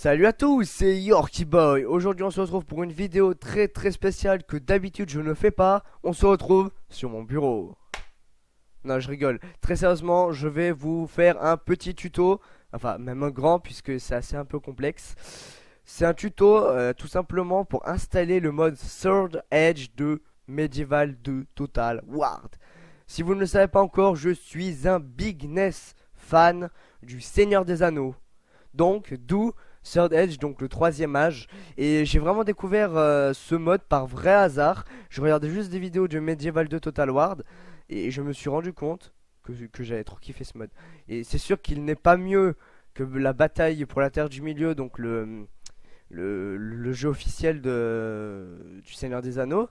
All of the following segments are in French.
Salut à tous, c'est Yorkie Boy. Aujourd'hui on se retrouve pour une vidéo très spéciale que d'habitude je ne fais pas. On se retrouve sur mon bureau. Non, je rigole. Très sérieusement, je vais vous faire un petit tuto. Enfin, même un grand puisque c'est assez un peu complexe. C'est un tuto tout simplement pour installer le mode Third Edge de Medieval 2 Total War. Si vous ne le savez pas encore, je suis un bigness fan du Seigneur des Anneaux. Donc, d'où Third Edge, donc le troisième âge. Et j'ai vraiment découvert ce mode par vrai hasard. Je regardais juste des vidéos de Medieval 2 Total War et je me suis rendu compte que j'avais trop kiffé ce mode. Et c'est sûr qu'il n'est pas mieux que la bataille pour la Terre du Milieu, donc le jeu officiel du Seigneur des Anneaux.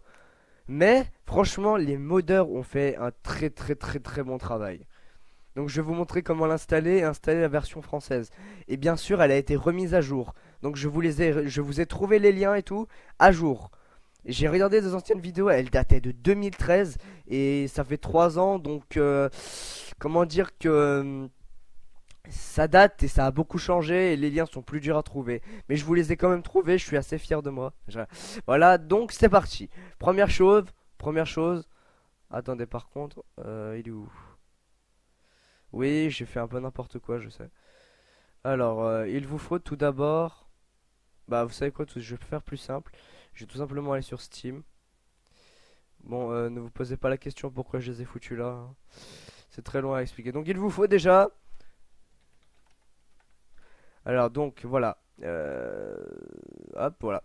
Mais franchement, les modeurs ont fait un très bon travail. Donc je vais vous montrer comment l'installer et installer la version française. Et bien sûr, elle a été remise à jour. Donc je vous ai trouvé les liens et tout à jour. J'ai regardé des anciennes vidéos, elles dataient de 2013 et ça fait 3 ans. Donc comment dire que ça date et ça a beaucoup changé et les liens sont plus durs à trouver. Mais je vous les ai quand même trouvés, je suis assez fier de moi. Voilà, donc c'est parti. Première chose. Attendez, par contre, il est où? Oui, j'ai fait un peu n'importe quoi, je sais. Alors, il vous faut tout d'abord... Bah, vous savez quoi, je vais faire plus simple. Je vais tout simplement aller sur Steam. Bon, ne vous posez pas la question pourquoi je les ai foutus là, hein. C'est très long à expliquer. Donc, il vous faut déjà... Alors, donc, voilà. Hop, voilà.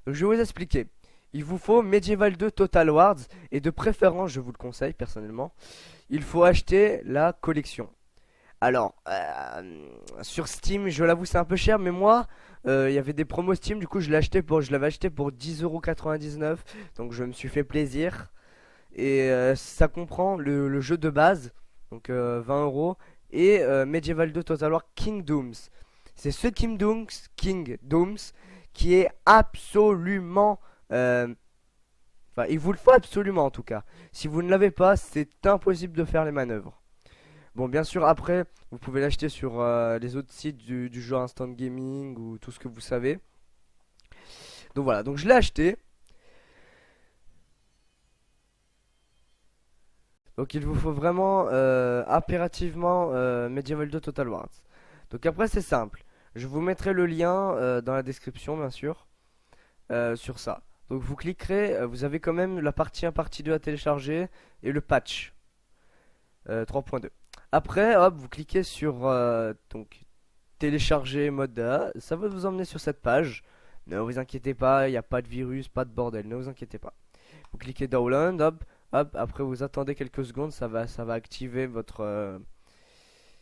Donc, je vais vous expliquer. Il vous faut Medieval 2 Total Wars. Et de préférence, je vous le conseille personnellement, il faut acheter la collection. Alors, sur Steam, je l'avoue, c'est un peu cher, mais moi, il y avait des promos Steam, du coup, je l'avais acheté pour 10,99 €, donc je me suis fait plaisir. Et ça comprend le jeu de base, donc 20 €, et Medieval 2 Total War Kingdoms. C'est ce Kingdoms qui est absolument... Enfin, il vous le faut absolument en tout cas. Si vous ne l'avez pas, c'est impossible de faire les manœuvres. Bon, bien sûr, après, vous pouvez l'acheter sur les autres sites du genre Instant Gaming ou tout ce que vous savez. Donc voilà, donc je l'ai acheté. Donc il vous faut vraiment impérativement Medieval 2 Total Wars. Donc après, c'est simple. Je vous mettrai le lien dans la description, bien sûr, sur ça. Donc vous cliquerez, vous avez quand même la partie 1, partie 2 à télécharger et le patch 3.2. Après, hop, vous cliquez sur donc télécharger mode A. Ça va vous emmener sur cette page. Ne vous inquiétez pas, il n'y a pas de virus, pas de bordel. Ne vous inquiétez pas. Vous cliquez download, hop, hop. Après, vous attendez quelques secondes. Ça va activer votre.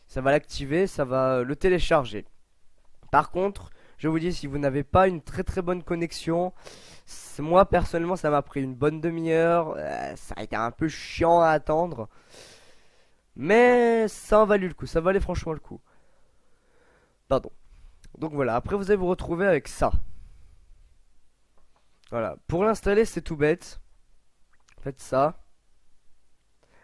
Ça va l'activer, ça va le télécharger. Par contre, je vous dis, si vous n'avez pas une très bonne connexion, moi personnellement, ça m'a pris une bonne demi-heure. Ça a été un peu chiant à attendre. Mais ça en valut le coup, ça valait franchement le coup. Pardon. Donc voilà, après vous allez vous retrouver avec ça. Voilà, pour l'installer c'est tout bête. Faites ça.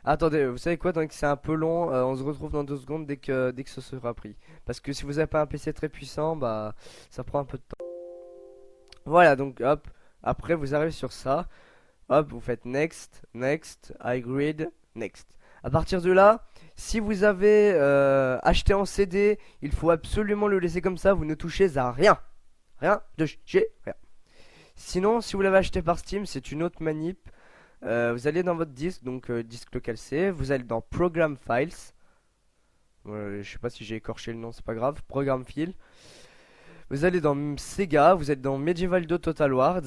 Attendez, vous savez quoi, donc c'est un peu long, on se retrouve dans 2 secondes dès que ce sera pris. Parce que si vous n'avez pas un PC très puissant, bah ça prend un peu de temps. Voilà, donc hop, après vous arrivez sur ça. Hop, vous faites next, next, high next. À partir de là, si vous avez acheté en CD, il faut absolument le laisser comme ça, vous ne touchez à rien. Rien de chez rien. Sinon, si vous l'avez acheté par Steam, c'est une autre manip. Vous allez dans votre disque, donc disque local C, vous allez dans Program Files. Je sais pas si j'ai écorché le nom, c'est pas grave. Program Files. Vous allez dans Sega, vous êtes dans Medieval 2 Total Wars.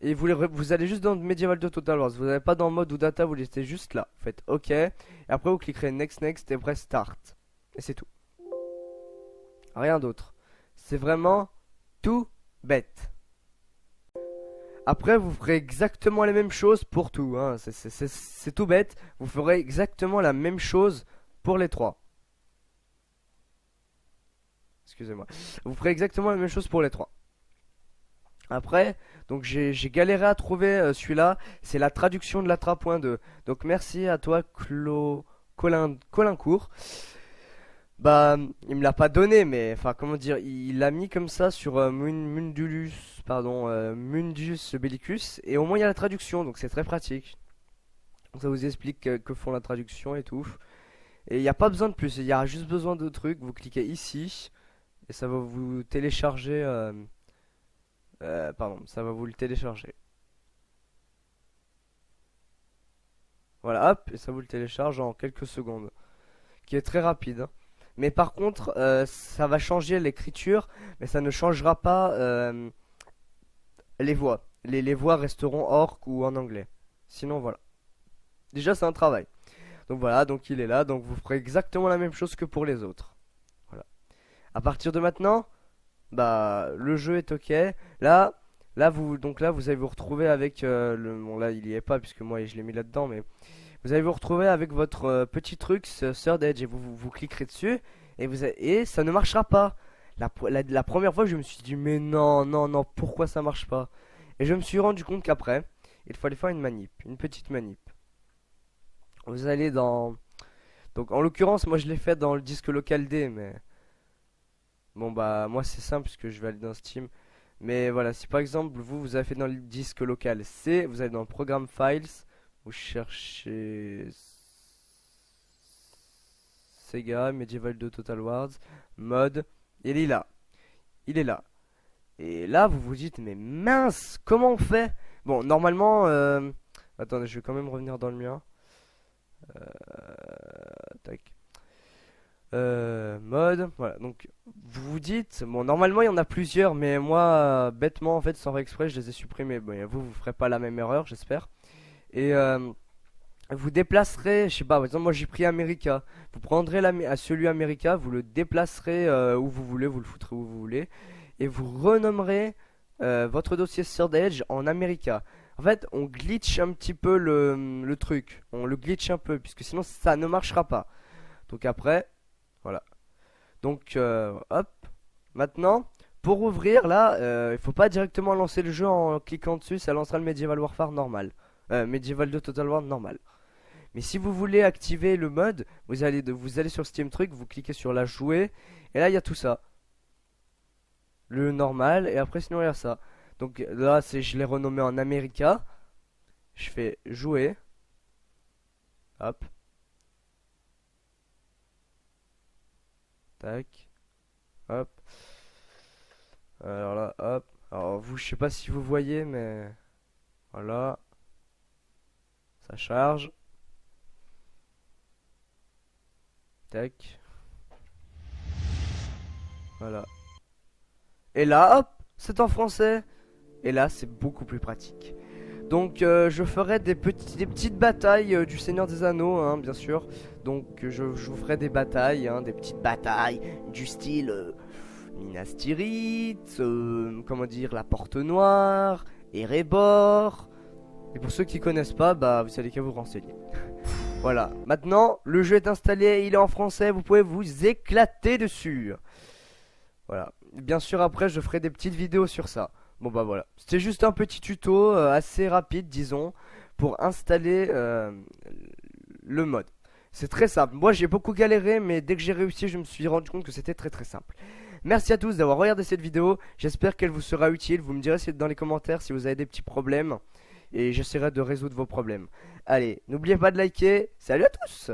Et vous allez juste dans Medieval 2 Total Wars. Vous n'avez pas dans mode ou data, vous laissez juste là. Vous faites OK. Et après, vous cliquerez next, next et après start. Et c'est tout. Rien d'autre. C'est vraiment tout bête. Après, vous ferez exactement la même chose pour tout, hein. C'est tout bête. Vous ferez exactement la même chose pour les 3. Excusez-moi. Vous ferez exactement la même chose pour les 3. Après, donc j'ai galéré à trouver celui-là. C'est la traduction de la 3.2. Donc merci à toi, Colincourt. Bah, il me l'a pas donné, mais enfin, comment dire, il l'a mis comme ça sur Mundus Bellicus, et au moins il y a la traduction, donc c'est très pratique. Donc, ça vous explique que font la traduction et tout. Et il n'y a pas besoin de plus, il y a juste besoin de trucs. Vous cliquez ici, et ça va vous télécharger. Pardon, ça va vous le télécharger. Voilà, hop, et ça vous le télécharge en quelques secondes, qui est très rapide, hein. Mais par contre, ça va changer l'écriture, mais ça ne changera pas les voix. Les voix resteront orc ou en anglais. Sinon, voilà. Déjà, c'est un travail. Donc voilà, donc il est là, donc vous ferez exactement la même chose que pour les autres. Voilà. À partir de maintenant, bah le jeu est ok. Là vous allez vous retrouver avec bon là il y est pas puisque moi je l'ai mis là-dedans, mais vous allez vous retrouver avec votre petit truc Third Edge, et vous cliquerez dessus et ça ne marchera pas. La première fois je me suis dit mais non non non, pourquoi ça marche pas? Et je me suis rendu compte qu'après il fallait faire une petite manip. Vous allez dans, donc en l'occurrence moi je l'ai fait dans le disque local D, mais bon bah moi c'est simple puisque je vais aller dans Steam. Mais voilà, si par exemple vous avez fait dans le disque local C, vous allez dans Programme Files, vous cherchez Sega, Medieval 2 Total Wars, mode, et il est là. Il est là. Et là vous vous dites mais mince, comment on fait? Bon normalement, attendez, je vais quand même revenir dans le mien. Tac. Mode, voilà, donc vous vous dites, bon normalement il y en a plusieurs, mais moi bêtement en fait sans faire exprès je les ai supprimés. Bon, et vous ferez pas la même erreur j'espère. Et vous déplacerez, je sais pas, par exemple moi j'ai pris America. Vous prendrez à celui America, vous le déplacerez où vous voulez, vous le foutrez où vous voulez, et vous renommerez votre dossier Third Edge en America. En fait on glitch un petit peu le truc, on le glitch un peu, puisque sinon ça ne marchera pas. Donc après, voilà. Donc hop. Maintenant, pour ouvrir là, il faut pas directement lancer le jeu en cliquant dessus, ça lancera le Medieval Warfare normal. Medieval 2 Total War normal. Mais si vous voulez activer le mode, vous allez sur Steam Truc, vous cliquez sur la jouer, et là il y a tout ça. Le normal, et après sinon il y a ça. Donc là je l'ai renommé en America. Je fais jouer. Hop. Tac. Hop. Alors là, hop. Alors vous, je sais pas si vous voyez, mais voilà. Ça charge. Tac. Voilà. Et là, hop, c'est en français. Et là, c'est beaucoup plus pratique. Donc, je ferai des petites batailles du Seigneur des Anneaux, hein, bien sûr. Donc, je vous ferai des batailles, hein, des petites batailles du style Minas Tirith, comment dire, la Porte Noire, Erebor. Et pour ceux qui connaissent pas, bah, vous savez qu'à vous renseigner. Voilà. Maintenant, le jeu est installé, il est en français, vous pouvez vous éclater dessus. Voilà. Bien sûr, après, je ferai des petites vidéos sur ça. Bon bah voilà, c'était juste un petit tuto assez rapide disons pour installer le mode. C'est très simple, moi j'ai beaucoup galéré mais dès que j'ai réussi je me suis rendu compte que c'était très simple. Merci à tous d'avoir regardé cette vidéo, j'espère qu'elle vous sera utile, vous me direz dans les commentaires si vous avez des petits problèmes et j'essaierai de résoudre vos problèmes. Allez, n'oubliez pas de liker, salut à tous!